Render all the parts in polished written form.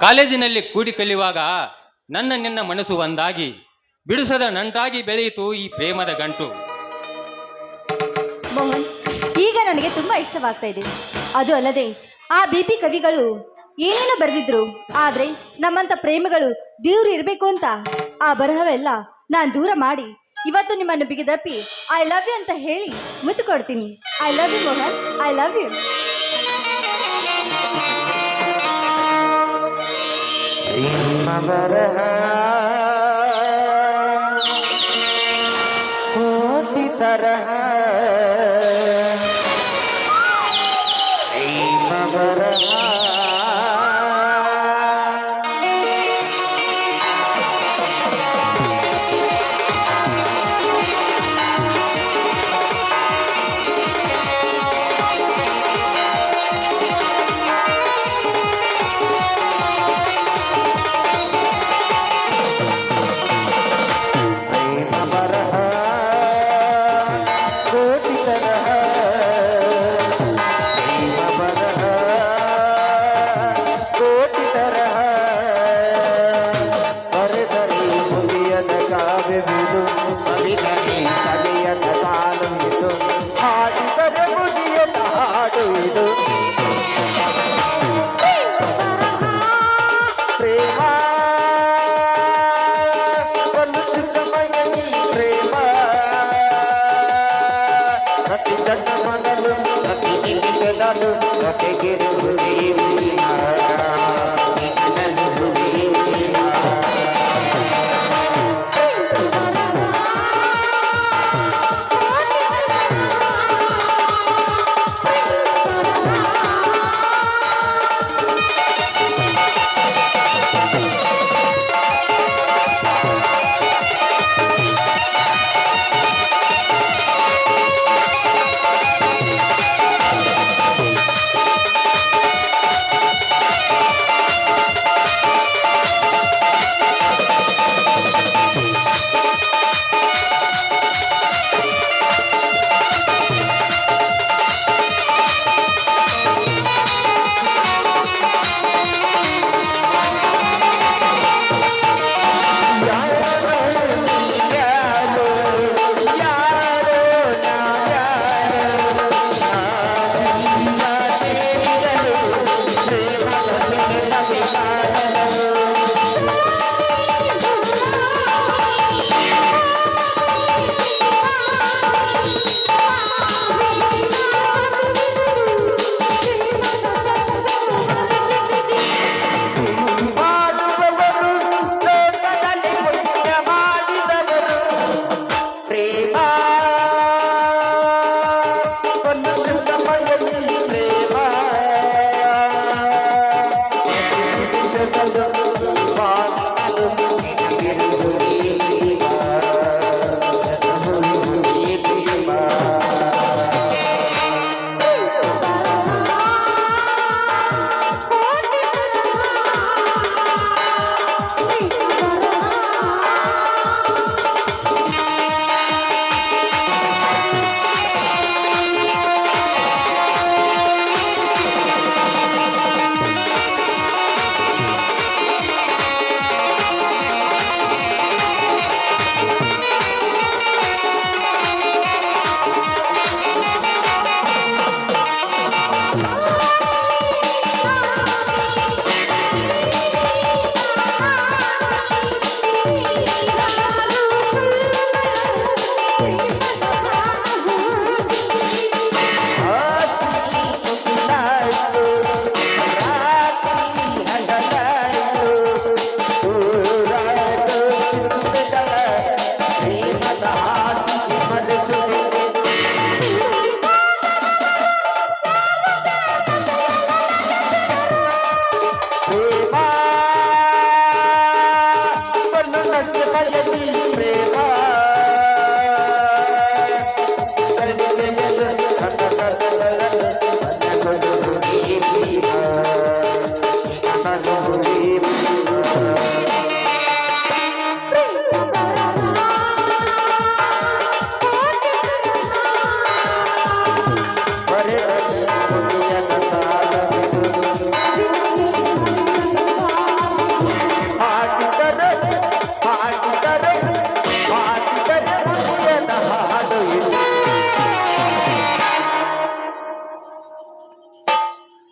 ಕಾಲೇಜಿನಲ್ಲಿ ಕೂಡಿ ಕಲಿಯುವಾಗ ನನ್ನ ನಿನ್ನ ಮನಸ್ಸು ಒಂದಾಗಿ ಬಿಡಿಸದ ನಂಟಾಗಿ ಬೆಳೆಯಿತು ಈ ಪ್ರೇಮದ ಗಂಟು. ಮೋಹನ್, ಈಗ ನನಗೆ ತುಂಬಾ ಇಷ್ಟವಾಗ್ತಾ ಇದೆ. ಅದು ಅಲ್ಲದೆ ಆ ಬಿಪಿ ಕವಿಗಳು ಏನೇನೋ ಬರೆದಿದ್ರು, ಆದ್ರೆ ನಮ್ಮಂತ ಪ್ರೇಮಿಗಳು ದೇವ್ರು ಇರಬೇಕು ಅಂತ ಆ ಬರಹವೆಲ್ಲ ನಾನು ದೂರ ಮಾಡಿ ಇವತ್ತು ನಿಮ್ಮನ್ನು ಬಿಗಿದಪ್ಪಿ ಐ ಲವ್ ಯು ಅಂತ ಹೇಳಿ ಮುತ್ತು ಕೊಡ್ತೀನಿ. I love you Mohan, I love you. ಕೋಟಿ ತರಹ ಬರಹ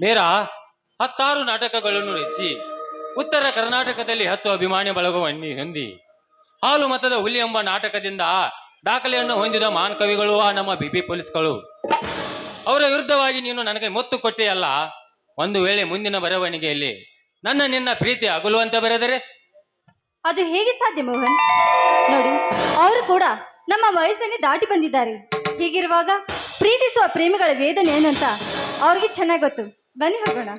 ಬೇರ 10 ನಾಟಕಗಳನ್ನು ರಚಿಸಿ ಉತ್ತರ ಕರ್ನಾಟಕದಲ್ಲಿ 10 ಅಭಿಮಾನಿ ಬಳಗವನ್ನು ಹೊಂದಿ ಹಾಲು ಮತದ ಹುಲಿ ಎಂಬ ನಾಟಕದಿಂದ ದಾಖಲೆಯನ್ನು ಹೊಂದಿದ ಮಹಾನ್ ಕವಿಗಳು ಆ ನಮ್ಮ ಬಿಪಿ ಪೊಲೀಸ್ಗಳು. ಅವರ ವಿರುದ್ಧವಾಗಿ ನೀನು ನನಗೆ ಮುತ್ತು ಕೊಟ್ಟೆಯಲ್ಲ, ಒಂದು ವೇಳೆ ಮುಂದಿನ ಬರವಣಿಗೆಯಲ್ಲಿ ನನ್ನ ನಿನ್ನ ಪ್ರೀತಿ ಅಗಲುವಂತೆ ಬರೆದರೆ? ಅದು ಹೇಗೆ ಸಾಧ್ಯ ಮೋಹನ್? ನೋಡಿ, ಅವರು ಕೂಡ ನಮ್ಮ ವಯಸ್ಸನ್ನೇ ದಾಟಿ ಬಂದಿದ್ದಾರೆ. ಹೀಗಿರುವಾಗ ಪ್ರೀತಿಸುವ ಪ್ರೇಮಿಗಳ ವೇದನೆ ಏನು ಅಂತ ಅವ್ರಿಗೆ ಚೆನ್ನಾಗಿ ಗೊತ್ತು. ಬನ್ನಿ ಹೋಗೋಣ.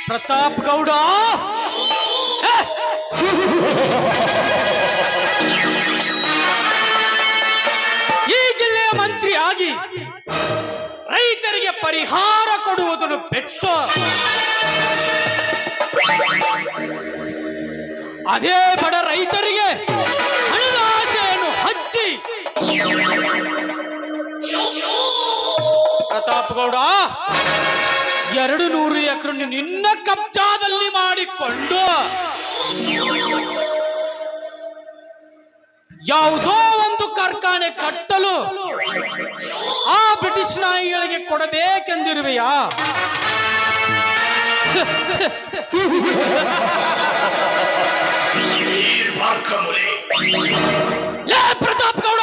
ಪ್ರತಾಪ್ ಗೌಡ, ಈ ಜಿಲ್ಲೆಯ ಮಂತ್ರಿಯಾಗಿ ರೈತರಿಗೆ ಪರಿಹಾರ ಕೊಡುವುದನ್ನು ಬಿಟ್ಟು ಅದೇ ಬಡ ರೈತರಿಗೆ ಹಣದ ಆಶೆಯನ್ನು ಹಚ್ಚಿ ಪ್ರತಾಪ್ ಗೌಡ 200 ಎಕರೆ ನಿನ್ನ ಕಬ್ಜಾದಲ್ಲಿ ಮಾಡಿಕೊಂಡು ಯಾವುದೋ ಒಂದು ಕಾರ್ಖಾನೆ ಕಟ್ಟಲು ಆ ಬ್ರಿಟಿಷ್ ನಾಯಿಗಳಿಗೆ ಕೊಡಬೇಕೆಂದಿರುವೆಯಾ? ಪ್ರತಾಪ್ ಗೌಡ,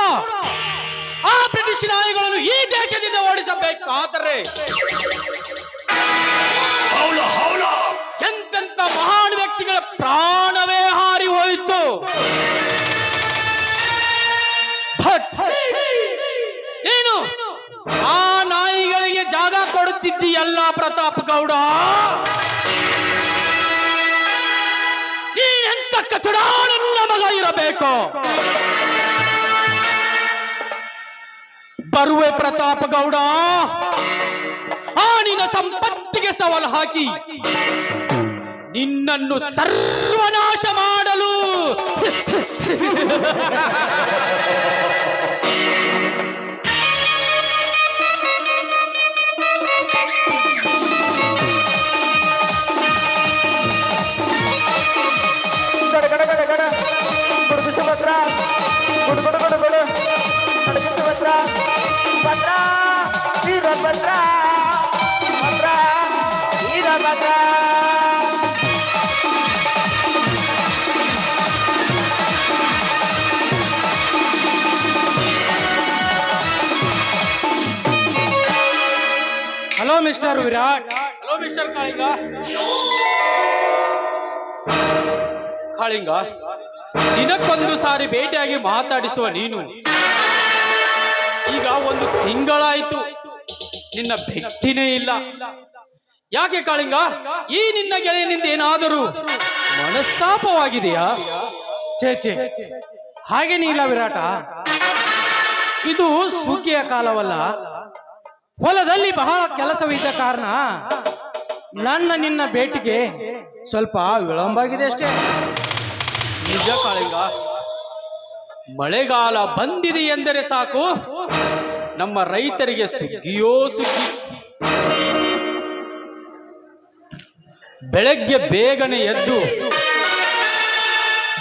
ಆ ಬ್ರಿಟಿಷ್ ನಾಯಿಗಳನ್ನು ಈ ದೇಶದಿಂದ ಓಡಿಸಬೇಕಾದರೆ ಎಂತೆಂತ ಮಹಾನ್ ವ್ಯಕ್ತಿಗಳ ಪ್ರಾಣವೇ ಹಾರಿ ಹೋಯಿತು. ನೀನು ಆ ನಾಯಿಗಳಿಗೆ ಜಾಗ ಕೊಡುತ್ತಿದ್ದೀಯಲ್ಲ ಪ್ರತಾಪ್ ಗೌಡ, ನೀನೆಂತ ಕಚಡ ನನ್ನ ಮಗ ಇರಬೇಕು. ಬರುವೆ ಪ್ರತಾಪ್ ಗೌಡ, ಆ ನಿನ್ನ ಸಂಪತ್ತಿಗೆ ಸವಾಲು ಹಾಕಿ ನಿನ್ನನ್ನು ಸರ್ವನಾಶ ಮಾಡಲು. Hello mister Virat. Hello mister Kalinga. Kalinga, ದಿನಕ್ಕೊಂದು ಸಾರಿ ಭೇಟಿಯಾಗಿ ಮಾತಾಡಿಸುವ ನೀನು ಈಗ 1 ತಿಂಗಳಾಯಿತು, ನಿನ್ನ ಭೇಟಿನೇ ಇಲ್ಲ. ಯಾಕೆ ಕಾಳಿಂಗ? ಈ ನಿನ್ನ ಗೆಳೆಯನಿಂದ ಏನಾದರೂ ಮನಸ್ತಾಪವಾಗಿದೆಯಾ? ಛೇ, ಹಾಗೇನಿಲ್ಲ ವಿರಾಟ. ಇದು ಸುಗ್ಗಿಯ ಕಾಲವಲ್ಲ, ಹೊಲದಲ್ಲಿ ಬಹಳ ಕೆಲಸವಿದ್ದ ಕಾರಣ ನಿನ್ನ ಭೇಟಿಗೆ ಸ್ವಲ್ಪ ವಿಳಂಬ ಆಗಿದೆ ಅಷ್ಟೇ. ನಿಜ ಕಾಳಿಂಗ, ಮಳೆಗಾಲ ಬಂದಿದೆ ಎಂದರೆ ಸಾಕು ನಮ್ಮ ರೈತರಿಗೆ ಸುಗ್ಗಿಯೋ ಸುಗ್ಗಿ. ಬೆಳಗ್ಗೆ ಬೇಗನೆ ಎದ್ದು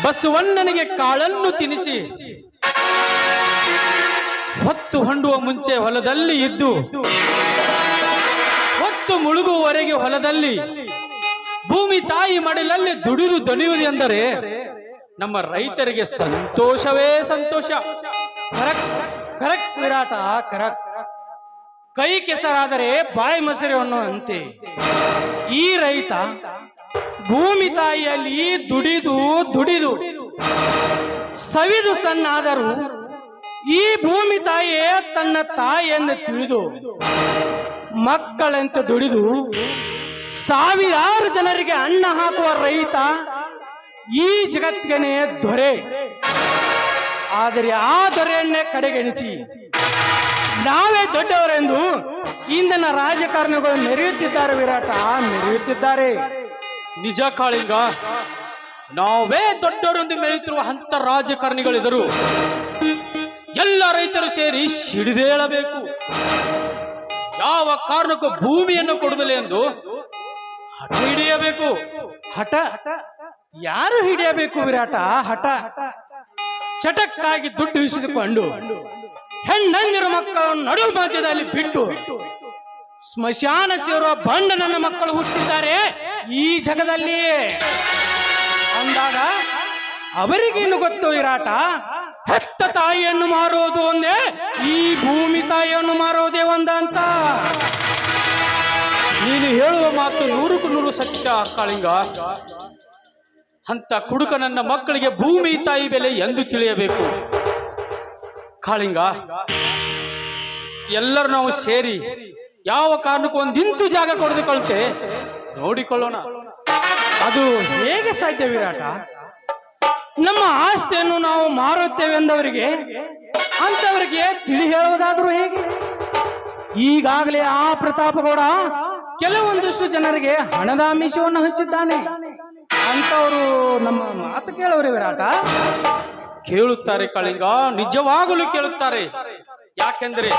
ಬಸವಣ್ಣನಿಗೆ ಕಾಳನ್ನು ತಿನ್ನಿಸಿ ಹೊತ್ತು ಹೊಂಡುವ ಮುಂಚೆ ಹೊಲದಲ್ಲಿ ಇದ್ದು ಹೊತ್ತು ಮುಳುಗುವವರೆಗೆ ಹೊಲದಲ್ಲಿ ಭೂಮಿ ತಾಯಿ ಮಡಿಲಲ್ಲಿ ದುಡಿದು ದಣಿಯುವುದು ಎಂದರೆ ನಮ್ಮ ರೈತರಿಗೆ ಸಂತೋಷವೇ ಸಂತೋಷ. ಕರೆಕ್ಟ್ ಕರೆಕ್ಟ್ ವಿರಾಟ, ಕರೆಕ್ಟ್. ಕೈ ಕೆಸರಾದರೆ ಬಾಯಿ ಮೊಸರು ಅನ್ನುವಂತೆ ಈ ರೈತ ಭೂಮಿ ತಾಯಿಯಲ್ಲಿ ದುಡಿದು ದುಡಿದು ಸವಿದು ಸಣ್ಣಾದರೂ ಈ ಭೂಮಿ ತಾಯಿಯೇ ತನ್ನ ತಾಯಿಯನ್ನು ತಿಳಿದು ಮಕ್ಕಳಂತೆ ದುಡಿದು ಸಾವಿರಾರು ಜನರಿಗೆ ಅನ್ನ ಹಾಕುವ ರೈತ ಈ ಜಗತ್ತಿಗೆ ದೊರೆ. ಆದರೆ ಆ ದೊರೆಯನ್ನೇ ಕಡೆಗಣಿಸಿ ನಾವೇ ದೊಡ್ಡವರೆಂದು ಇಂದಿನ ರಾಜಕಾರಣಿಗಳು ಮೆರೆಯುತ್ತಿದ್ದಾರೆ ವಿರಾಟ, ಮೆರೆಯುತ್ತಿದ್ದಾರೆ. ನಿಜ ಕಾಳಿಂಗ, ನಾವೇ ದೊಡ್ಡವರೊಂದು ಮೆರೆಯುತ್ತಿರುವ ಅಂತ ರಾಜಕಾರಣಿಗಳಿದರು. ಎಲ್ಲ ರೈತರು ಸೇರಿ ಸಿಡಿದೇಳಬೇಕು. ಯಾವ ಕಾರಣಕ್ಕೂ ಭೂಮಿಯನ್ನು ಕೊಡುವುದಿಲ್ಲ ಎಂದು ಹಠ ಹಿಡಿಯಬೇಕು. ಹಠ ಯಾರು ಹಿಡಿಯಬೇಕು ವಿರಾಟ? ಹಠ ಚಟಕ್ಕಾಗಿ ದುಡ್ಡು ಇಸಿದುಕೊಂಡು ಹೆಣ್ಣಂದಿರ ಮಕ್ಕಳನ್ನು ನಡು ಮಧ್ಯದಲ್ಲಿ ಬಿಟ್ಟು ಸ್ಮಶಾನ ಸೇರುವ ಬಂಡ ನನ್ನ ಮಕ್ಕಳು ಹುಟ್ಟಿದ್ದಾರೆ ಈ ಜಗದಲ್ಲಿ ಅಂದಾಗ ಅವರಿಗೇನು ಗೊತ್ತು ವಿರಾಟ? ಹೆತ್ತ ತಾಯಿಯನ್ನು ಮಾರೋದು ಒಂದೇ, ಈ ಭೂಮಿ ತಾಯಿಯನ್ನು ಮಾರೋದೇ ಒಂದ ಅಂತ. ನೀನು ಹೇಳುವ ಮಾತು 100% ಸತ್ಯ ಕಾಳಿಂಗ. ಅಂತ ಕುಡುಕ ನನ್ನ ಮಕ್ಕಳಿಗೆ ಭೂಮಿ ತಾಯಿ ಬೆಲೆ ಎಂದು ತಿಳಿಯಬೇಕು. ಕಾಳಿಂಗ, ಎಲ್ಲರೂ ನಾವು ಸೇರಿ ಯಾವ ಕಾರಣಕ್ಕೂ ಒಂದಿಂಚು ಜಾಗ ಕೊಡದುಕೊಳ್ತೆ ನೋಡಿಕೊಳ್ಳೋಣ. ಅದು ಹೇಗೆ ಸಾಧ್ಯ ವಿರಾಟ? ನಮ್ಮ ಆಸ್ತಿಯನ್ನು ನಾವು ಮಾರುತ್ತೇವೆಂದವರಿಗೆ ಅಂತವರಿಗೆ ತಿಳಿ ಹೇಳುವುದಾದ್ರೂ ಹೇಗೆ? ಈಗಾಗಲೇ ಆ ಪ್ರತಾಪಗೌಡ ಕೆಲವೊಂದಿಷ್ಟು ಜನರಿಗೆ ಹಣದ ಆಮಿಷವನ್ನು ಹಂಚಿದ್ದಾನೆ. ಅಂತವರು ನಮ್ಮ ಮಾತು ಕೇಳೋರಿ ವಿರಾಟ? ಕೇಳುತ್ತಾರೆ ಕಾಳಿಂಗ, ನಿಜವಾಗಲೂ ಕೇಳುತ್ತಾರೆ. ಯಾಕೆಂದ್ರೆ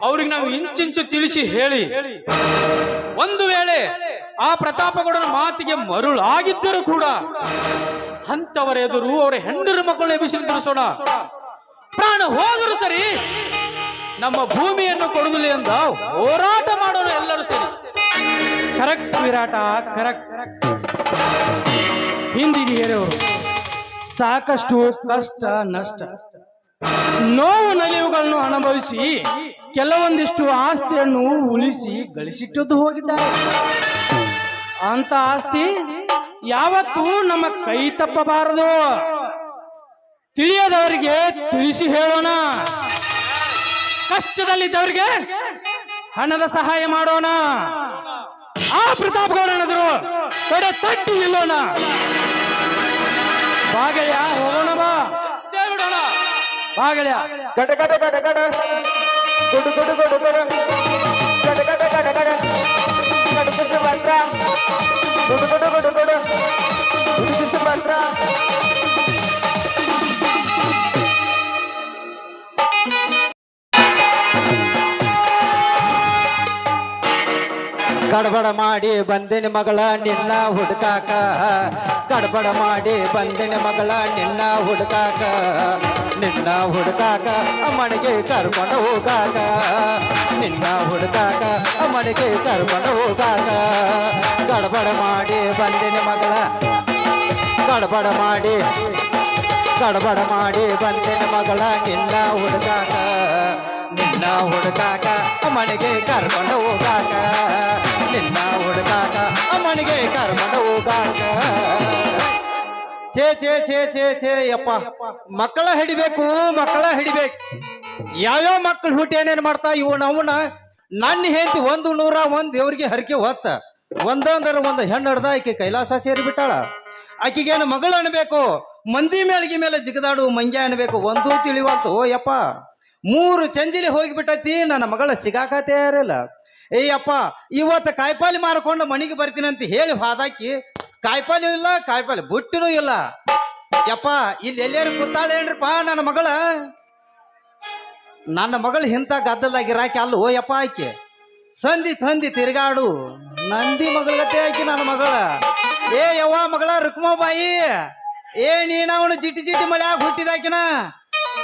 ಅವ್ರಿಗೆ ನಾವು ಇಂಚಿಂಚು ತಿಳಿಸಿ ಹೇಳಿ ಒಂದು ವೇಳೆ ಆ ಪ್ರತಾಪಗೌಡನ ಮಾತಿಗೆ ಮರುಳಾಗಿದ್ದರೂ ಕೂಡ ಅಂತವರ ಎದುರು ಅವರ ಹೆಂಡರ ಮಕ್ಕಳನ್ನ ಎಬ್ಬಿಸಿ ನಿಲ್ಲಿಸೋಣ. ಪ್ರಾಣ ಹೋದರೂ ಸರಿ ನಮ್ಮ ಭೂಮಿಯನ್ನು ಕೊಡುವುದಿಲ್ಲ ಎಂದು ಹೋರಾಟ ಮಾಡೋಣ ಎಲ್ಲರೂ ಸೇರಿ. ಕರೆಕ್ಟ್ ವಿರಾಟ, ಕರೆಕ್ಟ್. ಹಿಂದಿನ ಹಿರಿಯವರು ಸಾಕಷ್ಟು ಕಷ್ಟ ನಷ್ಟ ನೋವು ನಲಿವುಗಳನ್ನು ಅನುಭವಿಸಿ ಕೆಲವೊಂದಿಷ್ಟು ಆಸ್ತಿಯನ್ನು ಉಳಿಸಿ ಗಳಿಸಿಟ್ಟದ್ದು ಹೋಗಿದ್ದಾರೆ. ಅಂತ ಆಸ್ತಿ ಯಾವತ್ತೂ ನಮ್ಮ ಕೈ ತಪ್ಪಬಾರದು. ತಿಳಿಯದವರಿಗೆ ತಿಳಿಸಿ ಹೇಳೋಣ, ಕಷ್ಟದಲ್ಲಿದ್ದವರಿಗೆ ಹಣದ ಸಹಾಯ ಮಾಡೋಣ. ಆ ಪ್ರತಾಪಗೌಡನಾದ್ರು ಕಡೆ ತಟ್ಟಿ ನಿಲ್ಲೋಣ. ಬಾಗೆಯ ಹೋಗೋಣ, ಬಾ ಬಾಗೆಯ. ಗಡ ಗಡ ಗಡ ಗಡ ಗುಡು ಗುಡು ಗುಡು ಗುಡು ಗಡ ಗಡ ಗಡ ಗಡ ಗಡಗಿಸ ಮಾತ್ರ ಗುಡು ಗುಡು ಗುಡು ಗುಡು ಗುಡುಗಿಸ ಮಾತ್ರ. ಗಡಬಡ ಮಾಡಿ ಬಂದಿನ ಮಗಳ ನಿನ್ನ ಹುಡುಕಾಕ, ಗಡಬಡ ಮಾಡಿ ಬಂದಿನ ಮಗಳ ನಿನ್ನ ಹುಡುಕಾಕ, ನಿನ್ನ ಹುಡುಕಾಕ ಅಮ್ಮನಿಗೆ ಕರ್ಕೊಂಡು ಹೋಗಾಕ, ನಿನ್ನ ಹುಡುಕಾಕ ಅಮ್ಮನಿಗೆ ಕರ್ಕೊಂಡು ಹೋಗಾಕ. ಗಡಬಡ ಮಾಡಿ ಬಂದಿನ ಮಗಳ, ಗಡಬಡ ಮಾಡಿ ಬಂದಿನ ಮಗಳ ನಿನ್ನ ಹುಡುಕಾಕ, ನಿನ್ನ ಹುಡುಕಾಕ ಅಮ್ಮನಿಗೆ ಕರ್ಕೊಂಡು ಹೋಗಾಕ, ನಿನ್ನ ಹುಡುಕಾಕ ಅಮ್ಮನಿಗೆ ಕರ್ಕೊಂಡು ಹೋಗಾಕ. ಛೇ ಛೇ ಛೇ ಛೇ ಛೇ ಯಪ್ಪ, ಮಕ್ಕಳ ಹಿಡಿಬೇಕು, ಮಕ್ಕಳ ಹಿಡಿಬೇಕು. ಯಾವ್ಯಾವ ಮಕ್ಕಳು ಹುಟ್ಟಿ ಏನೇನು ಮಾಡ್ತಾ ಇವು ಅವನ್ನ. ನನ್ನ ಹೆಂಡತಿ 101 ದೇವ್ರಿಗೆ ಹರಕೆ ಹೊತ್ತ ಒಂದೊಂದರ ಒಂದು ಹೆಣ್ಣು ಹಿಡ್ದ ಆಕೆ ಕೈಲಾಸ ಸೇರಿ ಬಿಟ್ಟಾಳ. ಆಕಿಗೇನು ಮಗಳು ಅನ್ಬೇಕು, ಮಂದಿ ಮೇಳಿಗೆ ಮೇಲೆ ಜಿಗದಾಡು ಮಂಗ್ಯ ಅನ್ಬೇಕು, ಒಂದೂ ತಿಳಿವಲ್ತು ಯಪ್ಪ. 3 ಚಂಜಿಲಿ ಹೋಗಿಬಿಟ್ಟೈತಿ, ನನ್ನ ಮಗಳ ಸಿಗಾಕತೇ ಇರಲ್ಲ. ಏಯಪ್ಪ, ಇವತ್ತು ಕಾಯಿಪಾಲಿ ಮಾರ್ಕೊಂಡು ಮನೆಗೆ ಬರ್ತೀನಿ ಅಂತ ಹೇಳಿ ಹಾದಾಕಿ ಕಾಯಿಪಾಲಿ ಇಲ್ಲ, ಕಾಯಿಪಾಲಿ ಬುಟ್ಟಿನೂ ಇಲ್ಲ. ಯಪ್ಪ, ಇಲ್ಲಿ ಎಲ್ಲಾರು ಕೂತಾಳೇನ್ರಿಪ್ಪ ನನ್ನ ಮಗಳ? ನನ್ನ ಮಗಳು ಇಂಥ ಗದ್ದಲಾಗಿರಾಕಿ ಅಲ್ಲೋ ಯಪ್ಪ ಆಕೆ ಸಂಧಿ ತಂದಿ ತಿರುಗಾಡು ನಂದಿ ಮಗಳಗತ್ತೆ ಆಕಿ ನನ್ನ ಮಗಳ ಏ ಯವ್ವ ಮಗಳ ರುಕ್ಮಾಬಾಯಿ ಏ ನೀನ ಅವನು ಜಿಟಿ ಜಿಟಿ ಮಳ್ಯಾಗ ಹುಟ್ಟಿದಾಕಿನ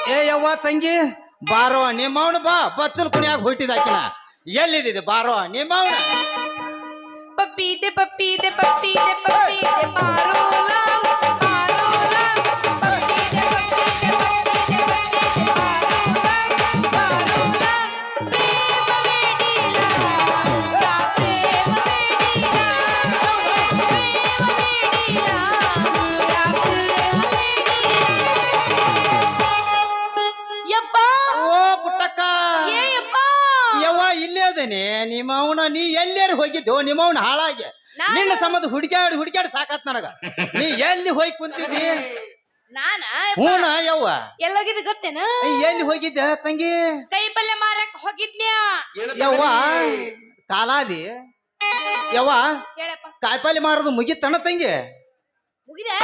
ಏ ಯವ್ವ ತಂಗಿ ಬಾರೋ ನಿಮ್ಮವನು ಬಾ ಬಚ್ಚಲ್ ಕುಣಿಯಾಗ ಹುಟ್ಟಿದಾಕಿನ ಎಲ್ಲಿದೆ ಬಾರೋ ನಿಮ್ಮವನ ಪಪ್ಪೀದೆ ಪಪ್ಪೀದೆ ಪಪ್ಪೀದೆ ಪಪ್ಪೀದೆ ಪಾರೋಲ ಪಾರೋಲ ಪಪ್ಪೀದೆ ಪಪ್ಪೀದೆ ಪಪ್ಪೀದೆ ಪಪ್ಪೀದೆ ಪಾರೋಲ ಪಾರೋಲ ಪ್ರೇಮ ಬೇಡಿಲ ಯಾ ಪ್ರೇಮ ಬೇಡಿಲ ಪ್ರೇಮ ಬೇಡಿಲ ಯಾ ಪ್ರೇಮ ಬೇಡಿಲ ಯಪ್ಪ ಓ ಪುಟ್ಟಕ್ಕ ಏ ಯಪ್ಪ ಯವ್ವ ಇಲ್ಲೇ ಅದೇನೆ ನಿಮ್ಮ ಅವನ ನೀ ಎಲ್ಲೇರು ಹೋಗಿದ್ದೋ ನಿಮ್ಮ ಅವನ ಹಾಳಾಗಿ ನಿನ್ನ ಸಂಬಂಧ ಹುಡುಕ್ಯಾಡಿ ಸಾಕಾತ್ ನನಗ ನೀ ಎಲ್ಲಿ ಹೋಗಿ ಕುಂತಿದ್ದಿ ನಾನ ಹೂನ ಯವ್ವ ಎಲ್ಲೋಗಿದ್ದು ಗೊತ್ತೇನ ಎಲ್ಲಿ ಹೋಗಿದ್ದ ತಂಗಿ ಕೈ ಪಲ್ಯ ಮಾರಕ್ ಹೋಗಿದ್ನ್ಯಾ ಯವ್ವ ಕಾಲಾದಿ ಯವ್ವ ಹೇಳಪ್ಪ ಕಾಯಿಪಲ್ಲೆ ಮಾರೋದು ಮುಗಿತನ ತಂಗಿ ಮುಗಿದೆ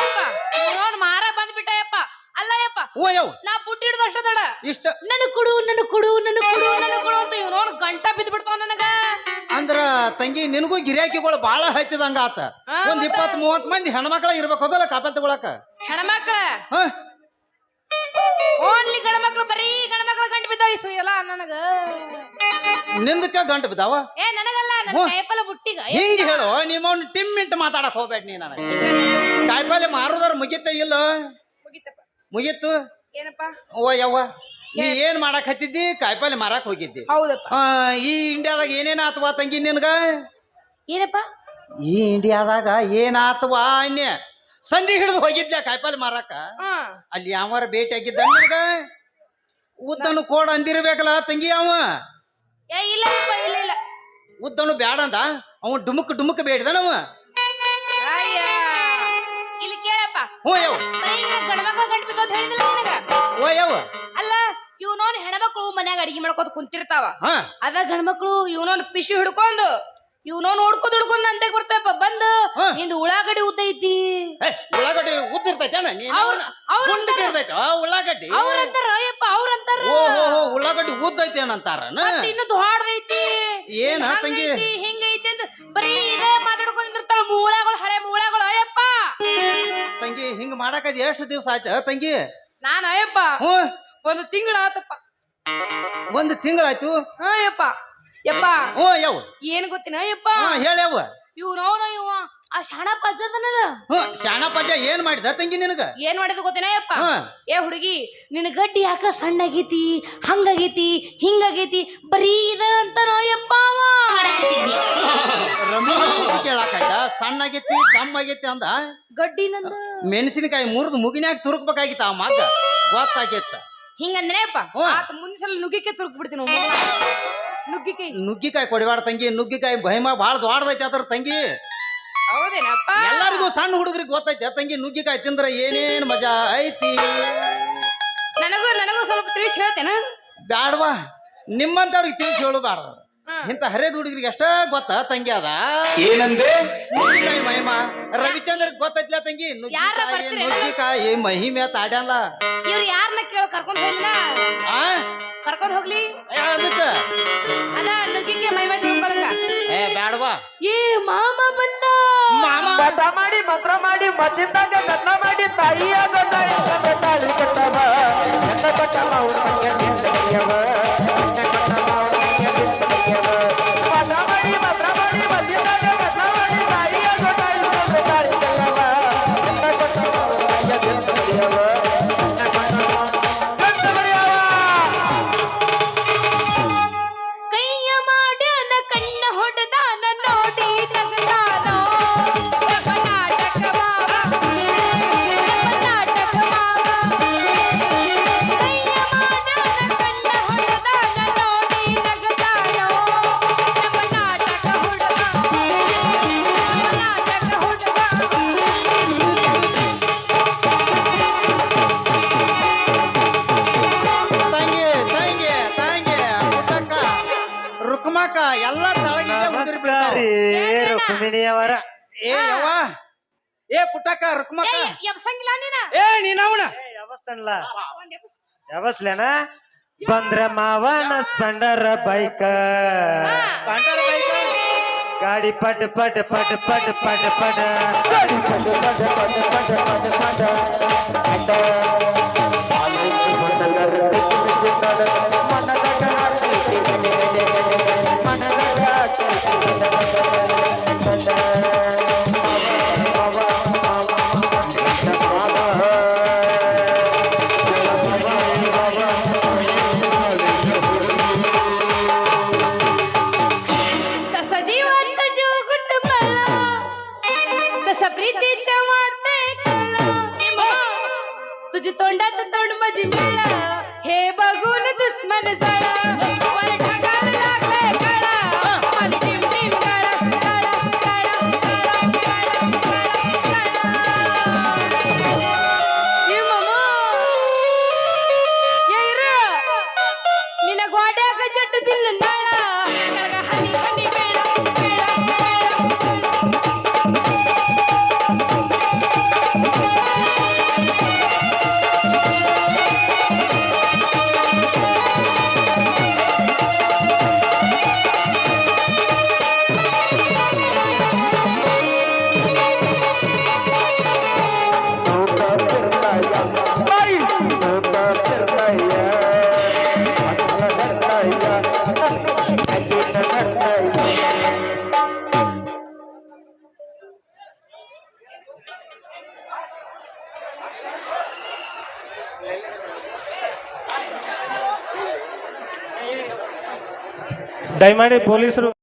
ಅವನು ಮಾರ ಬಂದ್ಬಿಟ್ಟಯಪ್ಪ ಅಲ್ಲ ಯಪ್ಪ ಓ ಯವ್ವ ನಾ ಪುಟ್ಟಿ ಹಿಡ್ದು ಅಷ್ಟ ತಡ ಇಷ್ಟ ನನಗ್ ಕೊಡು ನನಗ್ ಕೊಡು ನನಗ್ ಕೊಡು ನನಗ್ ಕೊಡು ಅಂತ ಇವನು ಗಂಟ ಬಿದ್ದು ಬಿಡ್ತಾವ ನನಗ ಅಂದ್ರ ತಂಗಿ ನಿನಗೂ ಗಿರಾಕಿಗಳು ಬಾಳ ಹತ್ತಿದಂಗ ಆತ ಹಾ, ಒಂದ್ 20-30 ಮಂದಿ ಹೆಣ್ಮಕ್ಳ ಇರ್ಬೇಕು ಅದಲ್ಲ ಕಾಪಲ್ ತಗೊಳಕ ಹೆಣ್ಮಕ್ಳ ಹ ಓನ್ಲಿ ಗಣಮಕ್ಳು ಬರೀ ಗಣಮಕ್ಳ ಗಂಟು ಬಿದ್ದಾವ ಎಲ್ಲ ನನಗ ನಿಂದಕ್ಕ ಗಂಟು ಬಿದ್ದಾವ ಏ ನನಗಲ್ಲ ನನ್ನ ಹ್ಞೂ. ಕೈಪಲ್ಲ ಬುಟ್ಟಿಗ ಹಿಂಗ್ ಹೇಳು ನಿಮ್ಮವ್ನ ಟಿಮ್ಮಿಂಟ್ ಮಾತಾಡಕ್ ಹೋಗ್ಬೇಡ ನೀ ನನಗೆ ಕಾಯಿಪಲ್ಲೆ ಮಾರೋದಾರ ಮುಗಿತ ಇಲ್ಲ ಮುಗಿತಪ್ಪ ಮುಗೀತು ಏನಪ್ಪ ಓ ಯವ್ವ ನೀ ಏನ್ ಮಾಡಕ್ ಹತ್ತಿದ್ದಿ ಕಾಯಿಪಲ್ಲೆ ಮಾರಾಕ್ ಹೋಗಿದ್ದಿ ಹೌದಪ್ಪ ಈ ಇಂಡಿಯಾದಾಗ ಏನೇನ್ ಆತವಾ ತಂಗಿ ನಿನ್ಗ ಏನಪ್ಪ ಈ ಇಂಡಿಯಾದಾಗ ಏನಾತವಾ ಅನ್ನೆ ಸಂಧಿ ಹಿಡಿದು ಹೋಗಿದ್ಲ ಕಾಯಿಪಲ್ಲೆ ಮಾರಾಕ ಹಾ ಅಲ್ಲಿ ಯಾವಾರ ಭೇಟಿ ಆಗಿದ್ದ ನಿನ್ಗ ಉದ್ದನು ಕೋಡ್ ಅಂದಿರ್ಬೇಕಲ್ಲ ತಂಗಿ ಅವ ಏ ಇಲ್ಲ ಯಪ್ಪ ಇಲ್ಲ ಇಲ್ಲ ಉದ್ದನು ಬ್ಯಾಡ ಅಂದ ಅವ ಡುಮುಕ್ ಬೇಡಿದನವ ಅಯ್ಯ ಇಲ್ಲಿ ಕೇಳಪ್ಪ ಹ್ಞೂ ಯವ್ವ ಬರೀ ಗಣಮಕ್ಳ ಗಂಟು ಬಿದ್ದಾವ ಅಂತ ಹೇಳಿದಿಲ್ಲ ನಿನಗ ಓ ಯವ್ವ ಅಲ್ಲ ಇವನೋನ್ ಹೆಣ್ಮಕ್ಳು ಮನ್ಯಾಗ ಅಡಿಗೆ ಮಾಡ್ಕೋತ ಕುಂತಿರ್ತಾವ ಹಾ ಅದ ಗಂಡ್ಮಕ್ಳು ಇವನೋನ್ ಪಿಶಿ ಹಿಡ್ಕೊಂಡು ಇವನೋನ್ ಹುಡ್ಕೊಂಡ್ ಅಂತ ಬರ್ತಾವಪ್ಪ ಬಂದು ಹಾ. ನಿಂದು ಉಳ್ಳಾಗಡ್ಡಿ ಉದ್ದ ಐತಿ ಉಳ್ಳಾಗಡ್ಡಿ ಉದ್ದಿರ್ತೈತೇನ ಅವ್ರ- ಇರ್ತೈತ ಉಳ್ಳಾಗಡ್ಡಿ ಅವ್ರಂತಾರ ಅಯ್ಯಪ್ಪ ಅವ್ರಂತಾರ ಓಹೋ ಉಳ್ಳಾಗಡ್ಡಿ ಉದ್ದೈತೇನಂತಾರ ಮತ್ತ್ ಇನ್ನು ದೊಡ್ಡದೈತಿ ಏನ ತಂಗಿ ಹಿಂಗೈತಿ ಅಂತ ಬರೀ ಇದೇ ಮಾತಾಡ್ಕೊಂಡಿರ್ತಾವ ಮೂಳೆಗಳು ಹಳೆ ಮೂಳೆಗಳು ಅಯ್ಯಪ್ಪ ತಂಗಿ ಹಿಂಗ್ ಮಾಡಾಕದ್ ಎಷ್ಟು ದಿವ್ಸ ಆಯ್ತ ತಂಗಿ ನಾನ್ ಅಯ್ಯಪ್ಪ ಹ್ಞೂ ಒಂದು ತಿಂಗಳ ಆತಪ್ಪ ಒಂದ್ ತಿಂಗಳಾಯ್ತು ಹಾ ಯಪ್ಪ ಯಪ್ಪ ಹ್ಞೂ ಯವ್ವ ಏನ್ ಗೊತ್ತಿನ ಯಪ್ಪ ಹಾ ಹೇಳವ್ವ ಇವ್ನವನ ಇವ ಆ ಶಾಣಪ್ಪ ಅಜ್ಜದನಲ್ಲ ಹ್ಞೂ ಶಾಣಪ್ಪಜ್ಜ ಏನ್ ಮಾಡಿದ ತಂಗಿ ನಿನಗ ಏನ್ ಮಾಡಿದ ಗೊತ್ತೇನ ಯಪ್ಪ ಹಾ. ಏ ಹುಡುಗಿ ನಿನ್ನ ಗಡ್ಡಿ ಯಾಕ ಸಣ್ಣಗೈತಿ ಹಂಗಾಗೈತಿ ಹಿಂಗಾಗೈತಿ ಬರೀ ಇದ ಅಂತ ಯಪ್ಪ ಕೇಳಾಕಾಯ್ತ ಸಣ್ಣಾಗೈತಿ ಕಮ್ಮಾಗೈತಿ ಅಂದ ಗಡ್ಡಿ ನಂದ ಮೆಣಸಿನಕಾಯಿ ಮುರಿದು ಮುಗಿನ್ಯಾಗ ತುರುಕ್ಬೇಕಾಗಿತ್ತ ಆ ಮಗ್ಗ ಗೊತ್ತಾಗೈತ ಹಿಂಗಂದ್ರೇಪ್ಪ ಹ್ಞೂ. ಆತ ಮುಂದ್ಸಲ ನುಗ್ಗಿಕೆ ತುರುಕ್ ಬಿಡ್ತೀನಿ ನುಗ್ಗಿಕಾಯಿ ನುಗ್ಗಿಕಾಯಿ ಕೊಡಿಬೇಡ ತಂಗಿ ನುಗ್ಗಿಕಾಯಿ ಭಯಮ ಬಾಳ ದೊಡ್ಡದೈತಿ ಅದ್ರ ತಂಗಿ ಹೌದೇನಪ್ಪ ಎಲ್ಲರಿಗೂ ಸಣ್ಣ ಹುಡುಗರಿಗೆ ಗೊತ್ತೈತೆ ತಂಗಿ ನುಗ್ಗಿಕಾಯಿ ತಿಂದ್ರ ಏನೇನ್ ಮಜಾ ಐತಿ ನನಗೂ ಸ್ವಲ್ಪ ತಿಳಿಸಿ ಹೇಳ್ತೇನ ಬ್ಯಾಡ್ವಾ ನಿಮ್ಮಂತವ್ರಿಗೆ ತಿಳಿಸಿ ಹೇಳು ಬ್ಯಾಡ ಹಾ. ಇಂಥ ಹರಿದ ಹುಡುಗರಿಗೆ ಅಷ್ಟ ಗೊತ್ತ ತಂಗಿ ಅದ ಏನಂದೆ ನುಗ್ಗಿಕಾಯಿ ಮಹಿಮ ರವಿಚಂದ್ರಗ್ ಗೊತ್ತೈತ್ಲ ತಂಗಿ ಯಾರ ನುಗ್ಗಿಕಾಯಿ ಬರ್ತೀರೇನ? ನುಗ್ಗಿಕಾಯಿ ಮಹಿಮೆ ತಾಡ್ಯಾನ ಇವ್ರು ಯಾರನ್ನ ಕೇಳೋ ಕರ್ಕೊಂಡ್ ಹೋಗ್ಲಿನ ಆ ಕರ್ಕೊಂಡ್ ಹೋಗ್ಲಿ ಅದಕ್ಕ ಅದ ನುಗ್ಗಿಗೆ ಮೈಮೆ ತಿಳ್ಕೊಳಕ ಏ ಬ್ಯಾಡ್ವಾ ಏ ಮಾಮ ಬಂದ ಮಾಮ ಮಠ ಮಾಡಿ ಮಂತ್ರ ಮಾಡಿ ಮದ್ದಿಂದಾಗ ನನ್ನ ಮಾಡಿ ತಾಯಿಯ ಗಂಡ ಎಂತ ತಾಳಿ ಕಟ್ಟವ ಎಂತ ಕಟ್ಟವ ಅವ್ರ ಮನೆಯ ನಿಂತನೆಯವ ಎಂತ ಕಟ್ಟವ ಅವ್ರ ಮನೆಯ ನಿಂತನೆಯವ ಮಠ ಮಾಡಿ ಮಂತ್ರ ಮಾಡಿ ಮದ್ದಿಂದಾಗ ನನ್ನ ಮಾಡಿ ತಾಯಿಯ ಗಂಡ ಎಂತ ತಾಳಿ ಕಟ್ಟವ ಎಂತ ಕಟ್ಟವ ಅವ್ರ ಮನೆಯ ನಿಂತನೆಯವ ಎಂತ ಕಟ್ಟವ ಗಂಡ ಬರೆಯವ ಕೈಯ ಮಾಡ್ಯಾನ ಕಣ್ಣ ಹೊಡೆದಾನ ನೋಡಿ ನಗದಾನೋ ನಾಟಕ ಮಾವ ನಾಟಕ ಮಾವ ಕೈಯ ಮಾಡ್ಯಾನ ಕಣ್ಣ ಹೊಡೆದಾನ ನೋಡಿ ನಗದಾನೋ ನಾಟಕ ಹುಡುಗ ನಾಟಕ ಹುಡುಗ ತಂಗಿ ತಂಗಿ ತಂಗಿ ಪುಟ್ಟಕ್ಕ ರುಕ್ಮಕ್ಕ ಎಲ್ಲ ತಳಗಿಂದ ಉದುರಿ ಬಿಡ್ತಾವ ರುಕ್ಮಿಣಿಯವರ ಏ ಯವ್ವ ಏ ಪುಟ್ಟಕ್ಕ ರುಕ್ಮಕ್ಕ ಎಬ್ಸಂಗಿಲ್ಲ ನೀನ ಏ ನೀನವನ ಯಾವಸ್ತನ್ಲ ಒಂದ್ ಎಬ್ಸ್. ಯಾವಸ್ಲೇನ ಬಂದ್ರ ಮಾವನ ಸ್ಪೆಂಡರ್ ಬೈಕ್ ಗಾಡಿ ಪಟ್ ಪಟ್ ಪಟ್ ಪಟ್ ಪಟ್ ಪಟ್ ಗಾಡಿ ಪಟ್ ಪಟ್ ಪಟ್ ಪಟ್ ಪಟ್ ಪಟ್ तसा जीवात जीव गुट मला तसा प्रीतीच्या वाटे तुझी तोंडात तोंड माझी मिळा हे बघून दुश्मन जळा वर ढगाला लागलाय काळा मला टीम टीम गाळा गाळा गाळा गाळा गाळा गाळा ये मामा ये इरा ನಿನ್ನ ಗೋಡ್ಯಾಗ ಜಟ್ಟದಿಲ್ಲ ನಾಳ ಕಳಗ ಹನಿ ಹನಿ ಬೇಡ ಬೇಡ ದಯಮಾಡಿ ಪೊಲೀಸರು